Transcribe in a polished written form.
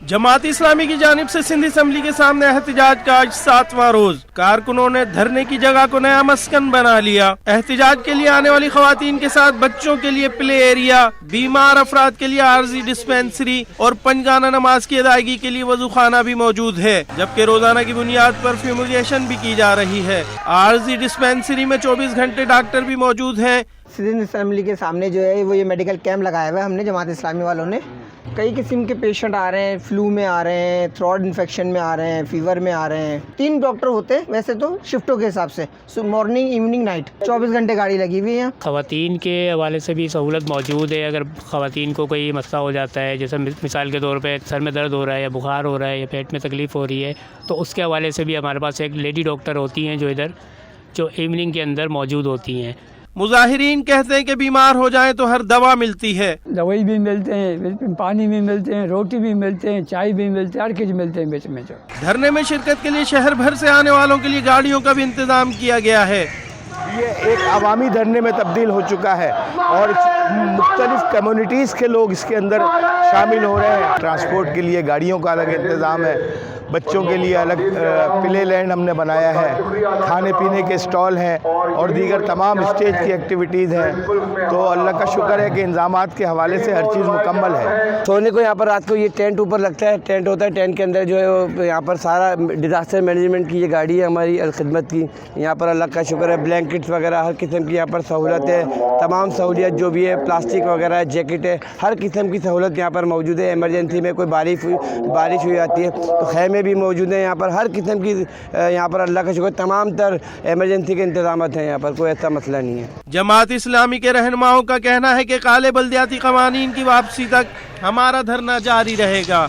जमात इस्लामी की जानिब से सिंध असम्बली के सामने एहतजाज का आज 7वां रोज। कारकुनों ने धरने की जगह को नया मस्कन बना लिया। एहतजाज के लिए आने वाली खवातीन के साथ बच्चों के लिए प्ले एरिया, बीमार अफराद के लिए आर्जी डिस्पेंसरी और पंजगाना नमाज की अदायगी के लिए वजू खाना भी मौजूद है, जबकि रोजाना की बुनियाद पर फ्यूमिगेशन भी की जा रही है। आर्जी डिस्पेंसरी में 24 घंटे डॉक्टर भी मौजूद हैं। सिंध असम्बली के सामने जो है वो ये मेडिकल कैंप लगाया हुआ है हमने जमात इस्लामी वालों ने। कई किस्म के पेशेंट आ रहे हैं, फ्लू में आ रहे हैं, थ्रोट इन्फेक्शन में आ रहे हैं, फीवर में आ रहे हैं। 3 डॉक्टर होते हैं वैसे तो शिफ्टों के हिसाब से, मॉर्निंग इवनिंग नाइट 24 घंटे गाड़ी लगी हुई है। ख़वातीन के हवाले से भी सहूलत मौजूद है। अगर ख़वातीन को कोई मसला हो जाता है, जैसे मिसाल के तौर पे सर में दर्द हो रहा है या बुखार हो रहा है या पेट में तकलीफ़ हो रही है, तो उसके हवाले से भी हमारे पास एक लेडी डॉक्टर होती हैं जो इवनिंग के अंदर मौजूद होती हैं। मुजाहिरीन कहते हैं कि बीमार हो जाएं तो हर दवा मिलती है, दवाई भी मिलते हैं, पानी भी मिलते हैं, रोटी भी मिलते हैं, चाय भी मिलते हैं, हर चीज़ मिलते हैं बीच में। जो धरने में शिरकत के लिए शहर भर से आने वालों के लिए गाड़ियों का भी इंतजाम किया गया है। ये एक अवामी धरने में तब्दील हो चुका है और मुख्तलिफ कम्युनिटीज़ के लोग इसके अंदर शामिल हो रहे हैं। ट्रांसपोर्ट के लिए गाड़ियों का अलग इंतज़ाम है, बच्चों के लिए अलग प्ले लैंड हमने बनाया है, खाने पीने के स्टॉल हैं और दीगर तमाम स्टेज की एक्टिविटीज़ हैं। तो अल्लाह का शुक्र है कि इंतज़ामात के हवाले से हर चीज़ मुकम्मल है। सोने को यहाँ पर रात को ये टेंट ऊपर लगता है, टेंट होता है, टेंट के अंदर जो है यहाँ पर सारा डिज़ास्टर मैनेजमेंट की ये गाड़ी है हमारी खिदमत की। यहाँ पर अल्लाह का शुक्र है ब्लैंकेट्स वगैरह हर किस्म की यहाँ पर सहूलत है, तमाम सहूलियत जो भी है, प्लास्टिक वगैरह है, जैकेट है, हर किस्म की सहूलत यहाँ पर मौजूद है। एमरजेंसी में कोई बारिश हो जाती है तो खैमे भी मौजूद है यहाँ पर, हर किस्म की यहाँ पर अल्लाह का शुक्र तमाम तर एमरजेंसी के इंतजामात हैं यहाँ पर, कोई ऐसा मसला नहीं है। जमात इस्लामी के रहनुमाओं का कहना है कि काले बल्दियाती कवानीन की वापसी तक हमारा धरना जारी रहेगा।